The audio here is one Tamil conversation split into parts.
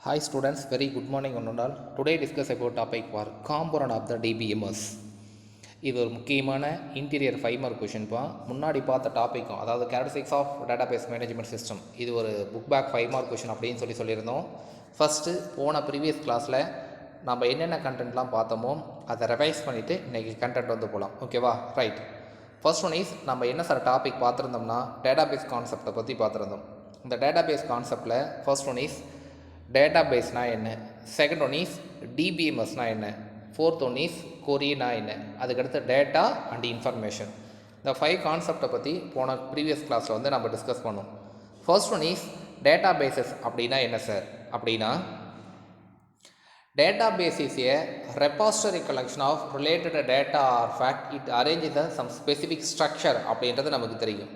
Hi students, very good morning one and all. Today discuss about topic for component of the DBMS. இது ஒரு முக்கியமான இன்டீரியர் 5 மார்க் கொஷின் பா. முன்னாடி பார்த்த டாப்பிக்கும் அதாவது characteristics of database management system, இது ஒரு புக் பேக் 5 மார்க் கொஷின் அப்படின்னு சொல்லியிருந்தோம். ஃபஸ்ட்டு போன ப்ரீவியஸ் கிளாஸில் நம்ம என்னென்ன கண்டென்ட்லாம் பார்த்தோமோ அதை ரிவைஸ் பண்ணிவிட்டு இன்றைக்கி கண்டென்ட் வந்து போகலாம். ஓகேவா? ரைட். ஃபர்ஸ்ட் ஒன் இஸ் நம்ம என்ன சார் டாபிக் பார்த்துருந்தோம்னா டேட்டாபேஸ் கான்செப்டை பற்றி பார்த்துருந்தோம். இந்த டேட்டாபேஸ் கான்செப்டில் ஃபர்ஸ்ட் ஒன் இஸ் டேட்டாபேஸ்னா என்ன, செகண்ட் ஒன் இஸ் டிபிஎம்எஸ்னா என்ன, ஃபோர்த் ஒன் இஸ் கொரினா என்ன, அதுக்கடுத்து டேட்டா அண்ட் இன்ஃபர்மேஷன். இந்த 5 கான்செப்டை பற்றி போன ப்ரீவியஸ் கிளாஸில் வந்து நம்ம டிஸ்கஸ் பண்ணோம். ஃபர்ஸ்ட் ஒன் இஸ் டேட்டாபேசஸ் அப்படின்னா என்ன சார் அப்படின்னா, database is a repository collection of related data or fact. It arranges some specific structure அப்படின்றது நமக்கு தெரியும்.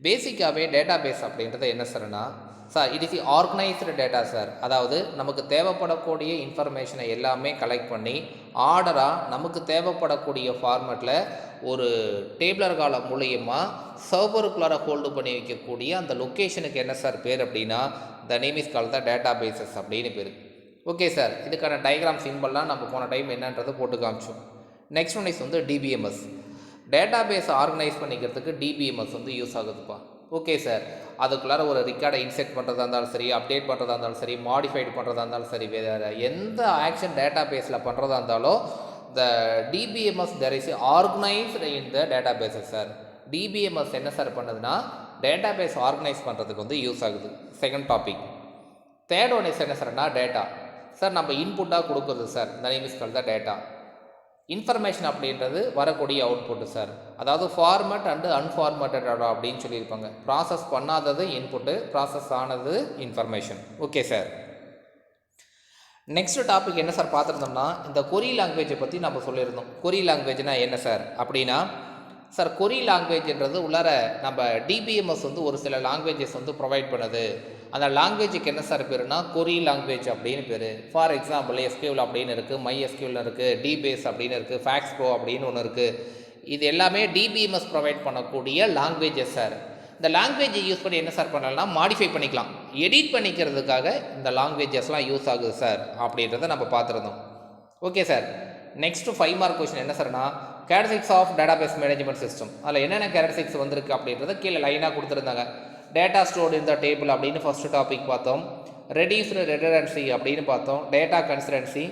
பேசிக்காகவே டேட்டாபேஸ் அப்படின்றது என்ன சார்னா sir, it is organised data sir. அதாவது நமக்கு தேவைப்படக்கூடிய இன்ஃபர்மேஷனை எல்லாமே கலெக்ட் பண்ணி ஆர்டராக நமக்கு தேவைப்படக்கூடிய ஃபார்மேட்டில் ஒரு டேபிளர் காலம் மூலியமாக சர்வருக்குள்ளார ஹோல்டு பண்ணி வைக்கக்கூடிய அந்த லொக்கேஷனுக்கு என்ன சார் பேர் அப்படின்னா the name is called the databases அப்படின்னு பேர். ஓகே சார், இதுக்கான டயக்ராம் சிம்பிள்லாம் நம்ம போன டைம் என்னன்றது போட்டு காமிச்சோம். நெக்ஸ்ட் ஒன் இஸ் வந்து டிபிஎம்எஸ். டேட்டாபேஸை ஆர்கனைஸ் பண்ணிக்கிறதுக்கு டிபிஎம்எஸ் வந்து யூஸ் ஆகுதுப்பா. ஓகே சார், அதுக்குள்ளார ஒரு ரெக்கார்டை இன்செர்ட் பண்ணுறதா இருந்தாலும் சரி, அப்டேட் பண்ணுறதா இருந்தாலும் சரி, மாடிஃபைடு பண்ணுறதா இருந்தாலும் சரி, வேறு எந்த ஆக்ஷன் டேட்டாபேஸில் பண்ணுறதா இருந்தாலும் the DBMS there is organised in the databases sir. DBMS என்ன சார் பண்ணுதுன்னா டேட்டாபேஸ் ஆர்கனைஸ் பண்ணுறதுக்கு வந்து யூஸ் ஆகுது. Second topic. Third one is என்ன சார்னா டேட்டா சார். நம்ம இன்புட்டாக கொடுக்குறது சார், இந்த name is called the data. Information அப்படின்றது வரக்கூடிய அவுட்புட்டு சார். அதாவது ஃபார்மேட் அண்டு அன்ஃபார்மேட்டட் அப்படின்னு சொல்லியிருப்பாங்க. ப்ராசஸ் பண்ணாதது இன்புட்டு, ப்ராசஸ் ஆனது information. Okay sir. Next topic என்ன சார் பார்த்துருந்தோம்னா இந்த கொரி லாங்குவேஜை பற்றி நம்ம சொல்லியிருந்தோம். கொரி லாங்குவேஜ்னால் என்ன சார் அப்படின்னா சார், கொரி லாங்குவேஜ்ன்றது உள்ளார நம்ம டிபிஎம்எஸ் வந்து ஒரு சில லாங்குவேஜஸ் வந்து ப்ரொவைட் பண்ணுது. அந்த லாங்குவேஜுக்கு என்ன சார் பேருனா கொரி லாங்குவேஜ் அப்படின்னு பேர். ஃபார் எக்ஸாம்பிள் எஸ்கியூஎல் அப்படின்னு இருக்குது, மை எஸ்கியூஎல் இருக்குது, டிபேஸ் அப்படின்னு இருக்குது, ஃபேக்ஸ் ப்ரோ அப்படின்னு ஒன்று இருக்குது. இது எல்லாமே டிபிஎம்எஸ் ப்ரொவைட் பண்ணக்கூடிய லாங்குவேஜஸ் சார். இந்த லாங்குவேஜை யூஸ் பண்ணி என்ன சார் பண்ணலாம்னா மாடிஃபை பண்ணிக்கலாம், எடிட் பண்ணிக்கிறதுக்காக இந்த லாங்குவேஜஸ்லாம் யூஸ் ஆகுது சார் அப்படின்றத நம்ம பார்த்துருந்தோம். Okay sir. Next 5 mark question என்ன சார்னா characteristics of database management system. அதில் என்னென்ன கேரக்டரிஸ்டிக்ஸ் வந்திருக்கு அப்படின்றத கீழே லைனாக கொடுத்துருந்தாங்க. Data stored in the table அப்படின்னு ஃபர்ஸ்ட் டாபிக் பார்த்தோம். ரெடியூஸ்டு ரெடண்டன்சி அப்படின்னு பார்த்தோம். Data consistency,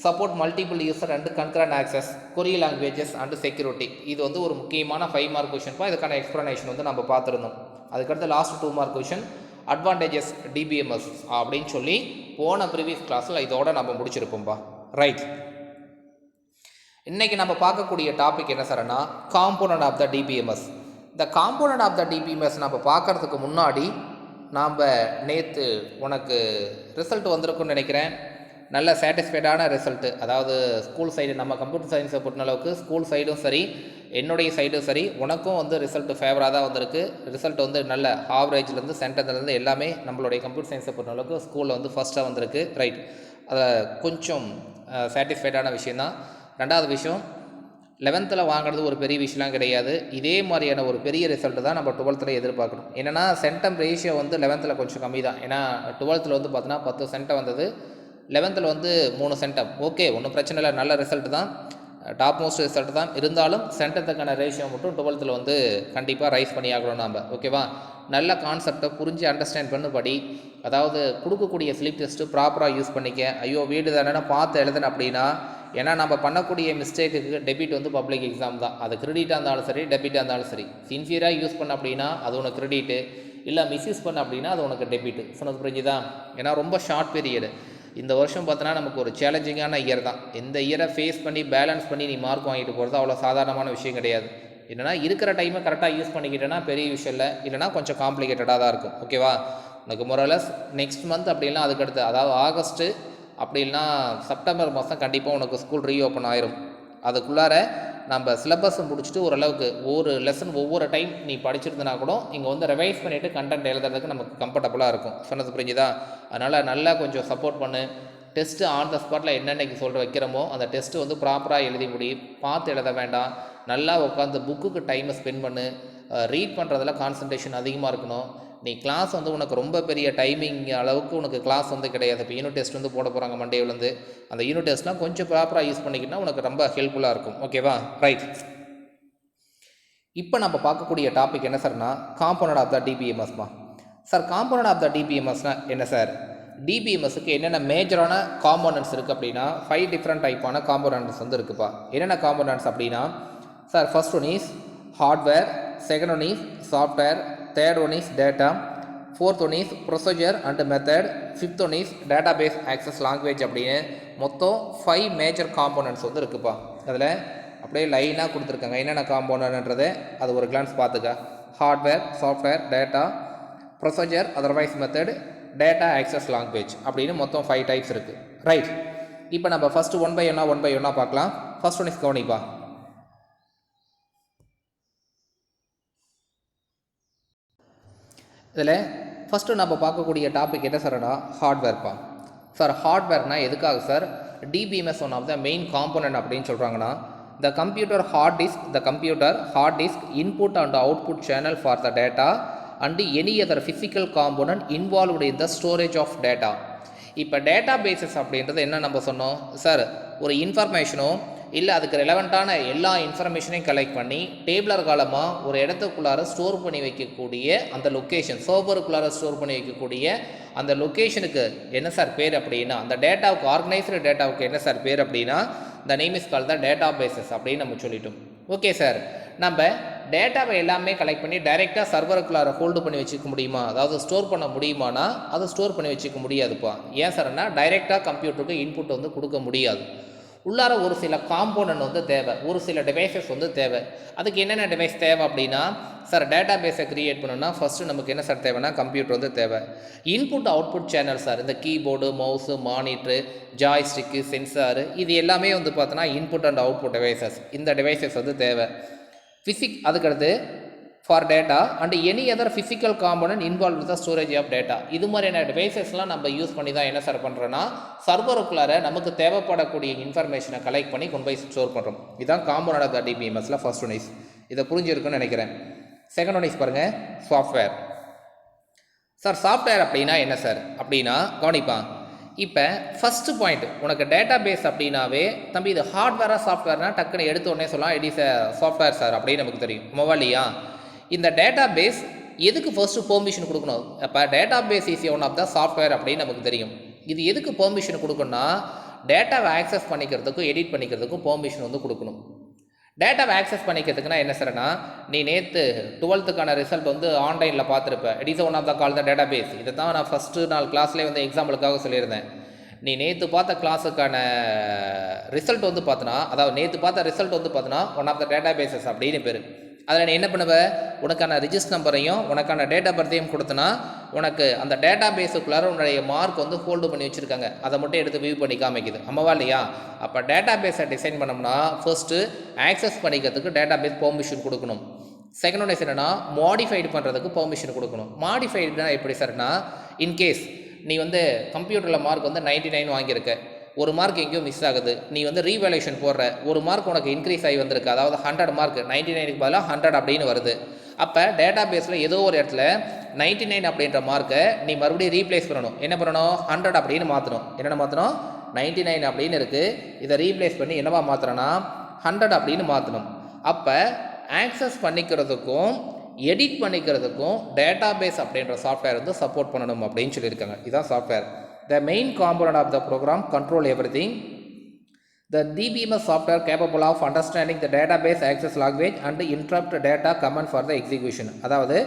support multiple user and concurrent access, query languages and security. இது வந்து ஒரு முக்கியமான 5 மார்க் கொஸ்டின்ப்பா. இதுக்கான எக்ஸ்ப்ளனேஷன் வந்து நம்ம பார்த்துருந்தோம். அதுக்கடுத்து last 2 mark question advantages DBMS அப்படின்னு சொல்லி போன ப்ரீவியஸ் கிளாஸில் இதோட நம்ம முடிச்சிருப்போம்ப்பா. ரைட். இன்றைக்கி நம்ம பார்க்கக்கூடிய டாபிக் என்ன சார்னா காம்போனன்ட் ஆஃப் த டிபிஎம்எஸ். இந்த காம்போனன்ட் ஆஃப் த டிபிஎம்எஸ் நம்ம பார்க்குறதுக்கு முன்னாடி நாம் நேற்று உனக்கு ரிசல்ட் வந்திருக்குன்னு நினைக்கிறேன். நல்ல சாட்டிஸ்ஃபைடான ரிசல்ட்டு. அதாவது ஸ்கூல் சைடு நம்ம கம்ப்யூட்டர் சயின்ஸை பொறுத்தளவுக்கு ஸ்கூல் சைடும் சரி, என்னுடைய சைடும் சரி, உனக்கும் வந்து ரிசல்ட்டு ஃபேவராக தான் வந்திருக்கு. ரிசல்ட் வந்து நல்ல ஆவரேஜ்லேருந்து சென்டர்லேருந்து எல்லாமே நம்மளுடைய கம்ப்யூட்டர் சயின்ஸை பொறுத்தளவுக்கு ஸ்கூலில் வந்து ஃபஸ்ட்டாக வந்திருக்கு. ரைட். அதை கொஞ்சம் சாட்டிஸ்ஃபைடான விஷயந்தான். ரெண்டாவது விஷயம், 11th வாங்குறது ஒரு பெரிய விஷயம்லாம் கிடையாது. இதே மாதிரியான ஒரு பெரிய ரிசல்ட்டு தான் நம்ம 12th எதிர்பார்க்கணும். என்னென்னா சென்டம் ரேஷியோ வந்து 11th கொஞ்சம் கம்மி தான். ஏன்னா 12th வந்து பார்த்தீங்கன்னா 10 சென்டம் வந்தது, 11th வந்து 3 சென்டம். ஓகே, ஒன்றும் பிரச்சனை இல்லை, நல்ல ரிசல்ட்டு தான், டாப் மோஸ்ட் ரிசல்ட் தான். இருந்தாலும் சென்டத்துக்கான ரேஷியோ மட்டும் 12th வந்து கண்டிப்பாக ரைஸ் பண்ணி ஆகணும் நாம். ஓகேவா? நல்ல கான்செப்டை புரிஞ்சு அண்டர்ஸ்டாண்ட் பண்ணுபடி, அதாவது கொடுக்கக்கூடிய ஸ்லிப் டெஸ்ட்டு ப்ராப்பராக யூஸ் பண்ணிக்க. ஐயோ வீடு தானே பார்த்து எழுதுன அப்படின்னா, ஏன்னா நம்ம பண்ணக்கூடிய மிஸ்டேக்குக்கு டெபிட் வந்து பப்ளிக் எக்ஸாம் தான். அது கிரெடிட்டாக இருந்தாலும் சரி, டெபிட்டாக இருந்தாலும் சரி. சின்சியராக யூஸ் பண்ண அப்படின்னா அது உனக்கு கிரெடிட்டு, இல்லை மிஸ்யூஸ் பண்ண அப்படின்னா அது உனக்கு டெபிட்டு. சொன்னது புரிஞ்சுதான்? ஏன்னா ரொம்ப ஷார்ட் பீரியடு. இந்த வருஷம் பார்த்தோன்னா நமக்கு ஒரு சேலஞ்சிங்கான இயர் தான். இந்த இயரை ஃபேஸ் பண்ணி பேலன்ஸ் பண்ணி நீ மார்க் வாங்கிட்டு போகிறது அவ்வளோ சாதாரணமான விஷயம் கிடையாது. என்னென்னா இருக்கிற டைமை கரெக்டாக யூஸ் பண்ணிக்கிட்டேன்னா பெரிய விஷயம் இல்லை, இல்லைனா கொஞ்சம் காம்ப்ளிகேட்டடாக தான் இருக்கும். ஓகேவா? உனக்கு மொரலஸ் நெக்ஸ்ட் மந்த் அப்படின்னா அதுக்கடுத்து, அதாவது ஆகஸ்ட்டு அப்படி இல்லைனா செப்டம்பர் மாதம் கண்டிப்பாக உனக்கு ஸ்கூல் ரீஓப்பன் ஆயிரும். அதுக்குள்ளார நம்ம சிலபஸை முடிச்சுட்டு ஓரளவுக்கு ஒரு லெசன் ஒவ்வொரு டைம் நீ படிச்சிருந்தனா கூட இங்கே வந்து ரிவைஸ் பண்ணிவிட்டு கண்டென்ட் எழுதுறதுக்கு நமக்கு கம்ஃபர்டபுளாக இருக்கும். சொன்னது புரிஞ்சுதா? அதனால் நல்லா கொஞ்சம் சப்போர்ட் பண்ணு. டெஸ்ட்டு ஆன் த ஸ்பாட்டில் என்னென்னைக்கு சொல்கிற வைக்கிறோமோ அந்த டெஸ்ட்டு வந்து ப்ராப்பராக எழுதி முடி. பார்த்து எழுத வேண்டாம், நல்லா உட்காந்து புக்குக்கு டைமை ஸ்பெண்ட் பண்ணு. ரீட் பண்ணுறதுல கான்சன்ட்ரேஷன் அதிகமாக இருக்கணும். நீ கிளாஸ் வந்து உனக்கு ரொம்ப பெரிய டைமிங் அளவுக்கு உனக்கு கிளாஸ் வந்து கிடையாது. இப்போ யூனிட் டெஸ்ட் வந்து போட போகிறாங்க மண்டேவிலேருந்து. அந்த யூனிட் டெஸ்ட்லாம் கொஞ்சம் ப்ராப்பராக யூஸ் பண்ணிக்கிட்டால் உனக்கு ரொம்ப ஹெல்ப்ஃபுல்லாக இருக்கும். ஓகேவா? ரைட். இப்போ நம்ம பார்க்கக்கூடிய டாபிக் என்ன சார்னா காம்போனன்ட் ஆஃப் த டிபிஎம்எஸ்மா. சார் காம்போனன்ட் ஆஃப் த டிபிஎம்எஸ்னால் என்ன சார்? டிபிஎம்எஸ்க்கு என்னென்ன மேஜரான காம்போனன்ட்ஸ் இருக்குது அப்படின்னா 5 டிஃப்ரெண்ட் டைப்பான காம்போனன்ட்ஸ் வந்து இருக்குப்பா. என்னென்ன காம்போனன்ட்ஸ் அப்படின்னா sir first one is hardware, second one is software, third one is data, fourth one is procedure and method, fifth one is database access language அப்படின்னு மொத்தம் 5 மேஜர் காம்போனன்ட்ஸ் வந்து இருக்குப்பா. அதில் அப்படியே லைனாக கொடுத்துருக்காங்க என்னென்ன காம்போனன்ட்ன்றதை அது ஒரு கிளான்ஸ் பார்த்துக்க. Hardware, software, data, procedure otherwise method, data access language அப்படின்னு மொத்தம் 5 டைப்ஸ் இருக்குது. ரைட். இப்போ நம்ம ஃபஸ்ட்டு ஒன் பை ஒன்னாக பார்க்கலாம். ஃபர்ஸ்ட் ஒன் இஸ் கவனிப்பா. இதில் ஃபஸ்ட்டு நம்ம பார்க்கக்கூடிய டாபிக் என்ன சார்னா ஹார்ட்வேர்ப்பா. சார் ஹார்ட்வேர்னால் எதுக்காக sir DBMS one of the main component அப்படின்னு சொல்கிறாங்கன்னா the computer hard disk input and output channel for the data and any other physical component involved in the storage of data. இப்போ டேட்டா பேசஸ் அப்படின்றது என்ன நம்ம சொன்னோம் சார்? ஒரு இன்ஃபர்மேஷனோ இல்லை அதுக்கு ரெலவெண்ட்டான எல்லா இன்ஃபர்மேஷனையும் கலெக்ட் பண்ணி டேபிளர் காலமாக ஒரு இடத்துக்குள்ளார ஸ்டோர் பண்ணி வைக்கக்கூடிய அந்த லொக்கேஷன், சர்வருக்குள்ளார ஸ்டோர் பண்ணி வைக்கக்கூடிய அந்த லொக்கேஷனுக்கு என்ன சார் பேர் அப்படின்னா, அந்த டேட்டாவுக்கு ஆர்கனைஸ்டு டேட்டாவுக்கு என்ன சார் பேர் அப்படின்னா the name is call the databases அப்படின்னு நம்ம சொல்லிட்டோம். Okay sir. நம்ம டேட்டாவை எல்லாமே கலெக்ட் பண்ணி டைரெக்டாக சர்வருக்குள்ளார ஹோல்டு பண்ணி வச்சுக்க முடியுமா, அதாவது ஸ்டோர் பண்ண முடியுமானா அதை ஸ்டோர் பண்ணி வச்சுக்க முடியாதுப்பா. ஏன் சார்னா டைரெக்டாக கம்ப்யூட்டருக்கு இன்புட் வந்து கொடுக்க முடியாது. உள்ளார ஒரு சில காம்போனன்ட் வந்து தேவை, ஒரு சில டிவைசஸ் வந்து தேவை. அதுக்கு என்னென்ன டிவைஸ் தேவை அப்படின்னா சார் டேட்டா பேஸை க்ரியேட் பண்ணணும்னா ஃபஸ்ட்டு நமக்கு என்ன சார் தேவைன்னா கம்ப்யூட்டர் வந்து தேவை. இன்புட் அவுட்புட் சேனல் சார் இந்த keyboard, mouse, monitor, joystick, sensor இது எல்லாமே வந்து பார்த்தோன்னா இன்புட் அண்ட் அவுட்புட் டிவைசஸ். இந்த டிவைசஸ் வந்து தேவை. அதுக்கடுத்து for data and any other physical component involve with the storage of data. இது மாதிரியான டிவைசஸ்லாம் நம்ம யூஸ் பண்ணி தான் என்ன சார் பண்ணுறோன்னா சர்வருக்குள்ளார நமக்கு தேவைப்படக்கூடிய இன்ஃபர்மேஷனை கலெக்ட் பண்ணி கொண்டு போய் ஸ்டோர் பண்ணுறோம். இதுதான் காம்போனன்ட் ஆஃப் த டிபிஎம்எஸ்ல ஃபர்ஸ்ட் ஒன் இஸ். இதை புரிஞ்சிருக்குன்னு நினைக்கிறேன். செகண்ட் ஒன் இஸ் பாருங்கள் சாஃப்ட்வேர். சார் சாஃப்ட்வேர் அப்படின்னா என்ன சார் அப்படின்னா கவனிப்பா. இப்போ ஃபஸ்ட்டு பாயிண்ட் உனக்கு டேட்டா பேஸ் அப்படின்னாவே தம்பி இது ஹார்ட்வேராக சாஃப்ட்வேர்னா டக்குன்னு எடுத்த உடனே சொல்லலாம் இட் இஸ் சாஃப்ட்வேர் சார் அப்படின்னு நமக்கு தெரியும். மொபைல்லையா இந்த டேட்டா பேஸ் எதுக்கு ஃபர்ஸ்ட்டு பெர்மிஷன் கொடுக்கணும்? அப்போ database is one of the software அப்படின்னு நமக்கு தெரியும். இது எதுக்கு பெர்மிஷன் கொடுக்கணும்னா டேட்டாவை ஆக்சஸ் பண்ணிக்கிறதுக்கும் எடிட் பண்ணிக்கிறதுக்கும் பெர்மிஷன் வந்து கொடுக்கணும். டேட்டாவை ஆக்சஸ் பண்ணிக்கிறதுக்குன்னா என்ன சார்னா நீ நேற்று 12th ரிசல்ட் வந்து ஆன்லைனில் பார்த்துருப்ப. It is one of the call the data base. இதை தான் நான் ஃபஸ்ட்டு நாள் கிளாஸ்லேயே வந்து எக்ஸாம்பிளுக்காக சொல்லியிருந்தேன். நீ நேற்று பார்த்த கிளாஸுக்கான ரிசல்ட் வந்து பார்த்தோன்னா, அதாவது நேற்று பார்த்த ரிசல்ட் வந்து பார்த்தோன்னா one of the databases அப்படின்னு பேர். அதில் நீ என்ன பண்ணுவ, உனக்கான ரிஜிஸ்டர் நம்பரையும் உனக்கான டேட்டா பர்த்தையும் கொடுத்தனா உனக்கு அந்த டேட்டா பேஸுக்குள்ளார உன்னுடைய மார்க் வந்து ஹோல்டு பண்ணி வச்சுருக்காங்க. அதை மட்டும் எடுத்து வியூ பண்ணி காமிக்குது. ஆமாவா இல்லையா? அப்போ டேட்டா பேஸை டிசைன் பண்ணோம்னா ஃபர்ஸ்ட்டு ஆக்சஸ் பண்ணிக்கிறதுக்கு டேட்டா பேஸ் பெர்மிஷன் கொடுக்கணும். செகண்ட் ஒன் என்னன்னா மாடிஃபைடு பண்ணுறதுக்கு பெர்மிஷன் கொடுக்கணும். மாடிஃபைடுனா எப்படி சார்னா இன்கேஸ் நீ வந்து கம்ப்யூட்டரில் மார்க் வந்து 99 வாங்கியிருக்க, ஒரு மார்க் எங்கேயும் மிஸ் ஆகுது, நீ வந்து ரீவேல்யூஷன் போடுற, ஒரு மார்க் உனக்கு இன்க்ரீஸ் ஆகி வந்திருக்கு, அதாவது 100 மார்க் 99க்கு பதிலாக 100 அப்படின்னு வருது. அப்போ டேட்டா பேஸில் ஏதோ ஒரு இடத்துல 99 அப்படின்ற மார்க்கை நீ மறுபடியும் ரீப்ளேஸ் பண்ணணும். என்ன பண்ணணும்? 100 அப்படின்னு மாற்றணும். என்னென்ன மாற்றணும்? 99 அப்படின்னு இருக்குது, இதை ரீப்ளேஸ் பண்ணி என்னவா மாற்றணும்னா 100 அப்படின்னு மாற்றணும். அப்போ ஆக்சஸ் பண்ணிக்கிறதுக்கும் எடிட் பண்ணிக்கிறதுக்கும் டேட்டா பேஸ் அப்படின்ற சாஃப்ட்வேர் வந்து சப்போர்ட் பண்ணணும் அப்படின்னு சொல்லியிருக்காங்க. இதுதான் software. The main component of the program control everything. The DBMS software capable of understanding the database access language and interrupt data command for the execution. அதாவது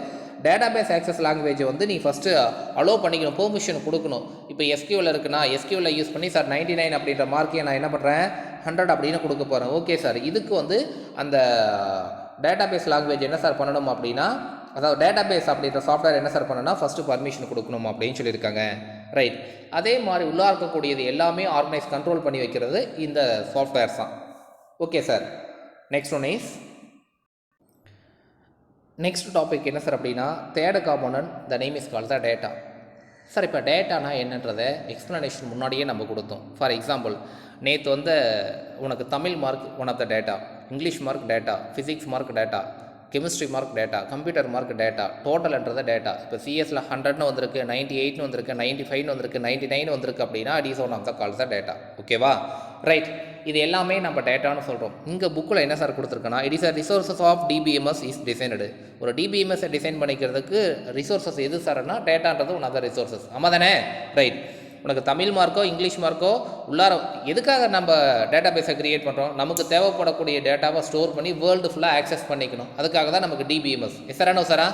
டேட்டாபேஸ் ஆக்சஸ் லாங்குவேஜ் வந்து நீ ஃபஸ்ட்டு அலோவ் பண்ணிக்கணும், பெர்மிஷன் கொடுக்கணும். இப்போ எஸ்கியூவில் இருக்குன்னா எஸ்கியூவில் யூஸ் பண்ணி சார் 99 அப்படின்ற மார்க்கையை நான் என்ன பண்ணுறேன் 100 அப்படின்னு கொடுக்க போகிறேன். ஓகே சார், இதுக்கு வந்து அந்த டேட்டாபேஸ் லாங்குவேஜ் என்ன சார் பண்ணணும் அப்படின்னா, அதாவது டேட்டாபேஸ் அப்படின்ற சாஃப்ட்வேர் என்ன சார் பண்ணணும்னா ஃபஸ்ட்டு பர்மிஷன் கொடுக்கணும் அப்படின்னு சொல்லியிருக்காங்க. ரைட். அதே மாதிரி உள்ளே இருக்கக்கூடியது எல்லாமே ஆர்கனைஸ் கண்ட்ரோல் பண்ணி வைக்கிறது இந்த சாஃப்ட்வேர்ஸ் தான். Okay sir. Next one is next topic என்ன சார் அப்படின்னா third component the name is call the data. Sir இப்போ டேட்டானா என்னன்றதை எக்ஸ்ப்ளனேஷன் முன்னாடியே நம்ம கொடுத்தோம். ஃபார் எக்ஸாம்பிள் நேற்று வந்து உனக்கு Tamil mark one of the data, English mark data, physics mark data, chemistry mark data, computer mark data, டோட்டல்ன்றது டேட்டா. இப்போ சிஎஸ்ல 100ன்னு வந்திருக்கு, 98ன்னு வந்திருக்கு, 95ன்னு வந்திருக்கு, 99 வந்திருக்கு அப்படின்னா it is one of the calls the data. ஓகேவா? ரைட். இது எல்லாமே நம்ம டேட்டான்னு சொல்கிறோம். இங்கே புக்கில் என்ன சார் கொடுத்துருக்குன்னா, it is a resources of DBMS is designed. ஒரு டிபிஎம்எஸ்ஸை டிசைன் பண்ணிக்கிறதுக்கு ரிசோர்ஸஸ் எது சார்னா டேட்டான்றது ஒன் ஆஃப் த ரிசோர்ஸஸ். ஆமாம் தானே? ரைட். உனக்கு தமிழ் மார்க்கோ இங்கிலீஷ் மார்க்கோ உள்ளார எதுக்காக நம்ம டேட்டா பேஸை க்ரியேட் பண்ணுறோம்? நமக்கு தேவைப்படக்கூடிய டேட்டாவை ஸ்டோர் பண்ணி வேர்ல்டு ஃபுல்லாக ஆக்சஸ் பண்ணிக்கணும். அதுக்காக தான் நமக்கு டிபிஎம்எஸ். சாரானோ சாரா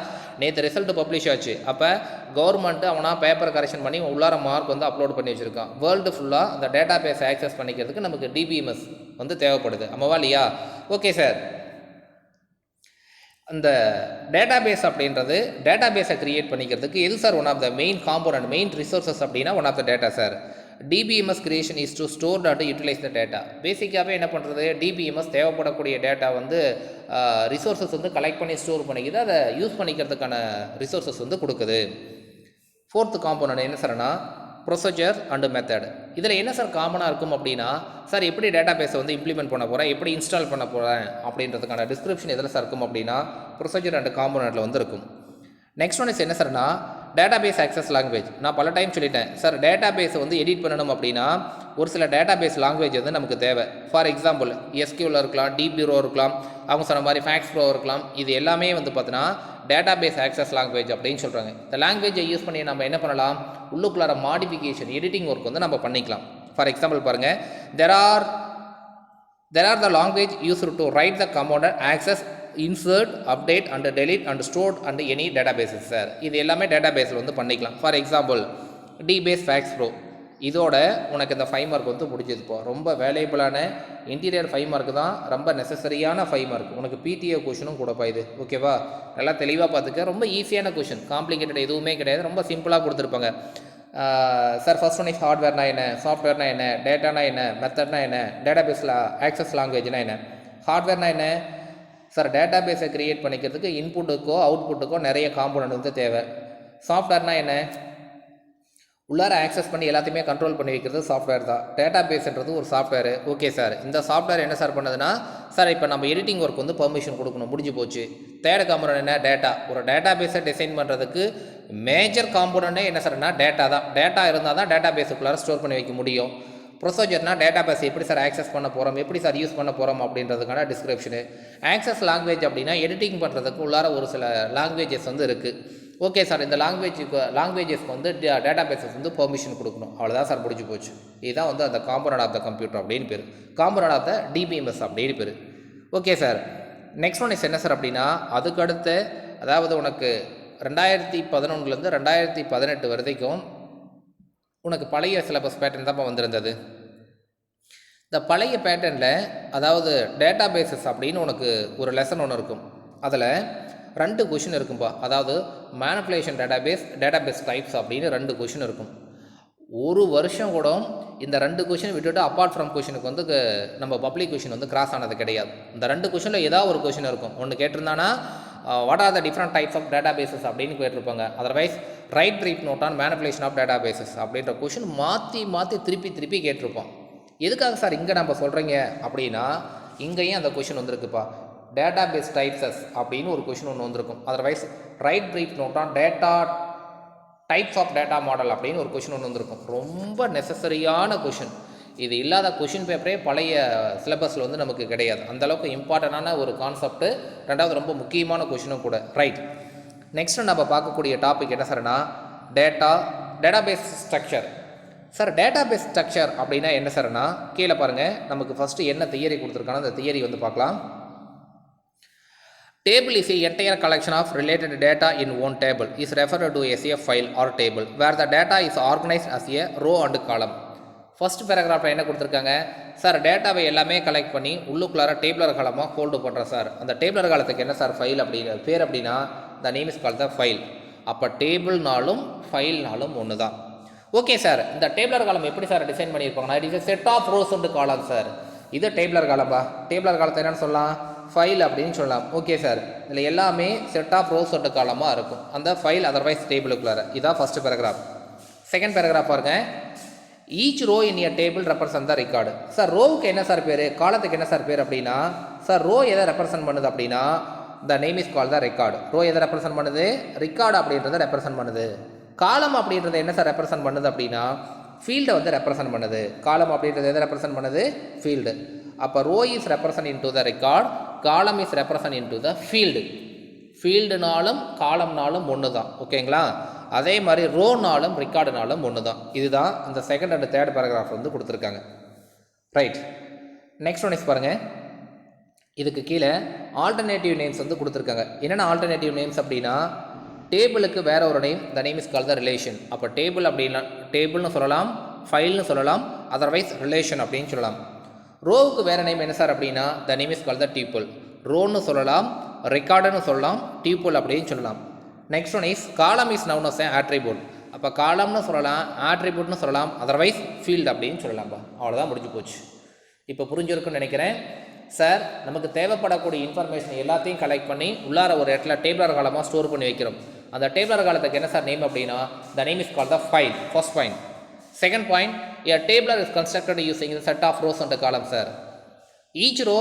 நேற்று ரிசல்ட் பப்ளிஷ் ஆச்சு. அப்போ கவர்மெண்ட்டு அவனா பேப்பர் கரெக்ஷன் பண்ணி உள்ளார மார்க் வந்து அப்லோட் பண்ணி வச்சுருக்கான். வேர்ல்டு ஃபுல்லாக அந்த டேட்டா பேஸை ஆக்சஸ் பண்ணிக்கிறதுக்கு நமக்கு டிபிஎம்எஸ் வந்து தேவைப்படுது. ஆமாவா இல்லையா? Okay sir. அந்த டேட்டா பேஸ் அப்படின்றது டேட்டா பேஸை க்ரியேட் பண்ணிக்கிறதுக்கு எது sir one of the main component, main resources அப்படின்னா one of the data sir. DBMS creation is to store and utilise the data. பேசிக்காகவே என்ன பண்ணுறது, டிபிஎம்எஸ் தேவைப்படக்கூடிய டேட்டா வந்து ரிசோர்ஸஸ் வந்து கலெக்ட் பண்ணி ஸ்டோர் பண்ணிக்கிது, அதை யூஸ் பண்ணிக்கிறதுக்கான ரிசோர்ஸஸ் வந்து கொடுக்குது. ஃபோர்த்து காம்போனன்ட் என்ன சார்னா ப்ரொசீஜர் அண்டு மெத்தட். இதில் என்ன சார் காமனாக இருக்கும் அப்படின்னா, சார் எப்படி டேட்டா பேஸை வந்து இம்ப்ளிமெண்ட் பண்ண போகிறேன், எப்படி இன்ஸ்டால் பண்ண போகிறேன் அப்படின்றதுக்கான டிஸ்கிரிப்ஷன் எதில் சார் இருக்கும் அப்படின்னா ப்ரொசீஜர் அண்டு காம்போனன்ட்டில் வந்து இருக்கும். நெக்ஸ்ட் ஒன் இஸ் என்ன சார்னா டேட்டா பேஸ் ஆக்சஸ் லாங்குவேஜ். நான் பல டைம் சொல்லிட்டேன் சார், டேட்டா பேஸை வந்து எடிட் பண்ணணும் அப்படின்னா ஒரு சில டேட்டா பேஸ் லாங்குவேஜ் வந்து நமக்கு தேவை. ஃபார் எக்ஸாம்பிள் எஸ்கியூவில் இருக்கலாம், டிபியூரோ இருக்கலாம், அவங்க சொன்ன மாதிரி ஃபேக்ஸ் ப்ரோ இருக்கலாம். இது எல்லாமே வந்து பார்த்தீங்கன்னா டேட்டா பேஸ் ஆக்சஸ் லாங்குவேஜ் அப்படின்னு சொல்கிறாங்க. இந்த லாங்குவேஜை யூஸ் பண்ணி நம்ம என்ன பண்ணலாம், உள்ளுக்குள்ளார மாடிஃபிகேஷன் எடிட்டிங் ஒர்க் வந்து நம்ம பண்ணிக்கலாம். ஃபார் எக்ஸாம்பிள் பாருங்கள், there are the language used to write the command access insert update and delete and stored and any databases sir. இது எல்லாமே டேட்டா பேஸில் வந்து பண்ணிக்கலாம். For example dBase FoxPro, இதோட உனக்கு இந்த 5 மார்க் வந்து முடிஞ்சதுப்போ ரொம்ப வேல்யூபிளான இன்டீரியர் 5 மார்க் தான், ரொம்ப நெசசரியான 5 மார்க். உனக்கு பிடிஏ கொஷனும் கூடப்பா இது. ஓகேவா? நல்லா தெளிவாக பார்த்துக்க. ரொம்ப ஈஸியான கொஷின், காம்ப்ளிகேட்டட் எதுவுமே கிடையாது, ரொம்ப சிம்பிளாக கொடுத்துருப்பாங்க. சார் ஃபர்ஸ்ட் ஒன் இஸ் ஹார்ட்வேர்னா என்ன, சாஃப்ட்வேர்னா என்ன, டேட்டானா என்ன, மெத்தட்னா என்ன, டேட்டா பேஸில் ஆக்சஸ் லாங்குவேஜ்னா என்ன. ஹார்ட்வேர்னா என்ன சார், டேட்டா பேஸை க்ரியேட் பண்ணிக்கிறதுக்கு இன்புட்டுக்கோ அவுட்புட்டுக்கோ நிறைய காம்போனன்ட் வந்து தேவை. சாஃப்ட்வேர்னா என்ன, உள்ளார ஆக்சஸ் பண்ணி எல்லாத்தையுமே கண்ட்ரோல் பண்ணி வைக்கிறது சாஃப்ட்வேர் தான். டேட்டா பேஸ்ன்றது ஒரு சாஃப்ட்வேர். ஓகே சார், இந்த சாஃப்ட்வேர் என்ன சார் பண்ணுதுன்னா சார், இப்போ நம்ம எடிட்டிங் ஒர்க் வந்து பெர்மிஷன் கொடுக்கணும், முடிஞ்சு போச்சு. தேர்ட் காம்போனன்ட் என்ன, டேட்டா. ஒரு டேட்டா பேஸை டிசைன் பண்ணுறதுக்கு மேஜர் காம்போனன்ட்டே என்ன சார்னா டேட்டா தான். டேட்டா இருந்தால் தான் டேட்டா பேஸுக்குள்ளார ஸ்டோர் பண்ணி வைக்க முடியும். ப்ரொசீஜர்னா டேட்டா பேஸ் எப்படி சார் ஆக்சஸ் பண்ண போகிறோம், எப்படி சார் யூஸ் பண்ண போகிறோம் அப்படின்றதுக்கான டிஸ்கிரிப்ஷனு. ஆக்சஸ் லாங்குவேஜ் அப்படின்னா எடிட்டிங் பண்ணுறதுக்கு உள்ளார ஒரு சில லாங்குவேஜஸ் வந்து இருக்குது. ஓகே சார், இந்த லாங்குவேஜஸ்க்கு வந்து டேட்டா பேஸஸ் வந்து பெர்மிஷன் கொடுக்கணும். அவ்வளோதான் சார், முடிஞ்சு போச்சு. இதுதான் வந்து அந்த காம்போனன்ட் ஆஃப் த கம்ப்யூட்டர் அப்படின்னு பேர், காம்போனன்ட் ஆஃப் த டிபிஎம்எஸ் அப்படின்னு பேர். Okay sir. Next one is என்ன சார் அப்படின்னா, அதுக்கடுத்து அதாவது உனக்கு 2011 2018 வரைக்கும் உனக்கு பழைய சிலபஸ் பேட்டர்ன் தான் வந்திருந்தது. இந்த பழைய பேட்டர்னில் அதாவது டேட்டா பேஸஸ் அப்படின்னு உனக்கு ஒரு லெசன் ஒன்று இருக்கும். அதில் 2 கொஷின் இருக்கும்பா. அதாவது மேனிப்புலேஷன் டேட்டா பேஸ் டைப்ஸ் அப்படின்னு 2 கொஷின் இருக்கும். ஒரு வருஷம் கூட இந்த 2 கொஷின் விட்டுட்டு அப்பார்ட் ஃப்ரம் கொஷினுக்கு வந்து நம்ம பப்ளிக் கொஷின் வந்து கிராஸ் ஆனது கிடையாது. இந்த 2 கொஷினில் ஏதாவது ஒரு கொஷின் இருக்கும். ஒன்று கேட்டிருந்தானா what are the different types of data bases அப்படின்னு கேட்டிருப்பாங்க. Otherwise write brief note on manipulation of data bases அப்படின்ற கொஷின் மாற்றி திருப்பி கேட்டிருப்போம். எதுக்காக சார் இங்கே நம்ம சொல்கிறீங்க அப்படின்னா, இங்கேயும் அந்த கொஷின் வந்திருக்குப்பா. டேட்டா பேஸ் டைப்ஸஸ் அப்படின்னு ஒரு கொஷின் ஒன்று வந்திருக்கும். Otherwise write brief note on data types of data model அப்படின்னு ஒரு கொஷின் ஒன்று வந்திருக்கும். ரொம்ப நெசசரியான கொஷின். இது இல்லாத கொஷின் பேப்பரே பழைய சிலபஸில் வந்து நமக்கு கிடையாது. அந்தளவுக்கு இம்பார்ட்டண்டான ஒரு கான்செப்ட்டு, ரெண்டாவது ரொம்ப முக்கியமான கொஷினும் கூட. ரைட். நெக்ஸ்ட்டு நம்ம பார்க்கக்கூடிய டாபிக் என்ன சார்னா database structure. Sir database structure அப்படின்னா என்ன சார்னா, கீழே பாருங்கள், நமக்கு ஃபஸ்ட்டு என்ன தியரி கொடுத்துருக்கானோ அந்த தியரி வந்து பார்க்கலாம். Table is a entire collection of related data in one table is referred to as a file or table where the data is organized as a row and column. First பேராகிராஃபில் என்ன கொடுத்துருக்காங்க சார், டேட்டாவை எல்லாமே கலெக்ட் பண்ணி உள்ளுக்குள்ளார டேபிளர் காலமாக ஹோல்டு பண்ணுறோம் சார். அந்த டேபிளர் காலத்துக்கு என்ன சார் ஃபைல் அப்படிங்கிற பேர் அப்படின்னா the name is called the file. அப்போ டேபிள்னாலும் ஃபைல்னாலும் ஒன்று தான். ஓகே சார், இந்த டேபிளர் காலம் எப்படி சார் டிசைன் பண்ணியிருப்பாங்கன்னா it is a set of rows and column sir. இது டேபிளர் காலம்பா. டேபிளர் காலத்தை என்னென்னு சொல்லலாம், ஃபைல் அப்படின்னு சொல்லலாம். ஓகே சார், இதில் எல்லாமே செட் ஆஃப் ரோஸ் அண்ட் காலமாக இருக்கும் அந்த ஃபைல் அதர்வைஸ் டேபிளுக்குள்ளார. இதான் ஃபஸ்ட்டு பேராகிராஃப். செகண்ட் பேராகிராஃப் பாருங்க, each row in a table represent the record. Sir ரோவுக்கு என்ன சார் பேர், காலத்துக்கு என்ன சார் பேர் அப்படின்னா, சார் ரோ எதை ரெப்ரசன்ட் பண்ணுது அப்படின்னா the name is called the record. Row எதை ரெப்ரசென்ட் பண்ணுது? ரெக்கார்டு அப்படின்றத ரெப்ரசென்ட் பண்ணுது. காலம் அப்படின்றது என்ன சார் ரெப்ரசென்ட் பண்ணுது அப்படின்னா ஃபீல்டை வந்து ரெப்ரசென்ட் பண்ணுது. காலம் அப்படின்றது எதை ரெப்ரசென்ட் பண்ணுது? ஃபீல்டு. அப்போ row is represent into the record, column is represent into the field. ஃபீல்டுனாலும் காலம்னாலும் ஒன்று தான். ஓகேங்களா? அதே மாதிரி ரோனாலும் ரெக்கார்டுனாலும் ஒன்று தான். இதுதான் இந்த செகண்ட் அண்ட் தேர்ட் பேராகிராஃப் வந்து கொடுத்துருக்காங்க. ரைட். நெக்ஸ்ட் ஒன் இஸ் பாருங்கள். இதுக்கு கீழே ஆல்டர்னேட்டிவ் நேம்ஸ் வந்து கொடுத்துருக்காங்க. என்னென்ன ஆல்டர்னேட்டிவ் நேம்ஸ் அப்படின்னா டேபிளுக்கு வேற ஒரு name, the name is called the relation. அப்போ டேபிள் அப்படின்னா டேபிள்னு சொல்லலாம், ஃபைல்னு சொல்லலாம், அதர்வைஸ் ரிலேஷன் அப்படின்னு சொல்லலாம். ரோவுக்கு வேறு நேம் என்ன சார் அப்படின்னா the name is called the tuple. ரோன்னு சொல்லலாம், ரெக்கார்டுன்னு சொல்லலாம், டியூபிள் அப்படின்னு சொல்லலாம். Next one is column is known as attribute. அப்போ காலம்னு சொல்லலாம், ஆட்ரிபியூட்னு சொல்லலாம், அதர்வைஸ் ஃபீல்டு அப்படின்னு சொல்லலாம்ப்பா. அவ்வளோதான், முடிஞ்சு போச்சு. இப்போ புரிஞ்சிருக்குன்னு நினைக்கிறேன். சார் நமக்கு தேவைப்படக்கூடிய இன்ஃபர்மேஷன் எல்லாத்தையும் கலெக்ட் பண்ணி உள்ளார ஒரு இடத்துல டேபிளர் காலமாக ஸ்டோர் பண்ணி வைக்கிறோம். அந்த டேபிளர் காலத்துக்கு என்ன சார் நேம் அப்படின்னா the name is called the file. First point. Second point, a tabular is constructed using the set of rows and columns, sir. Each row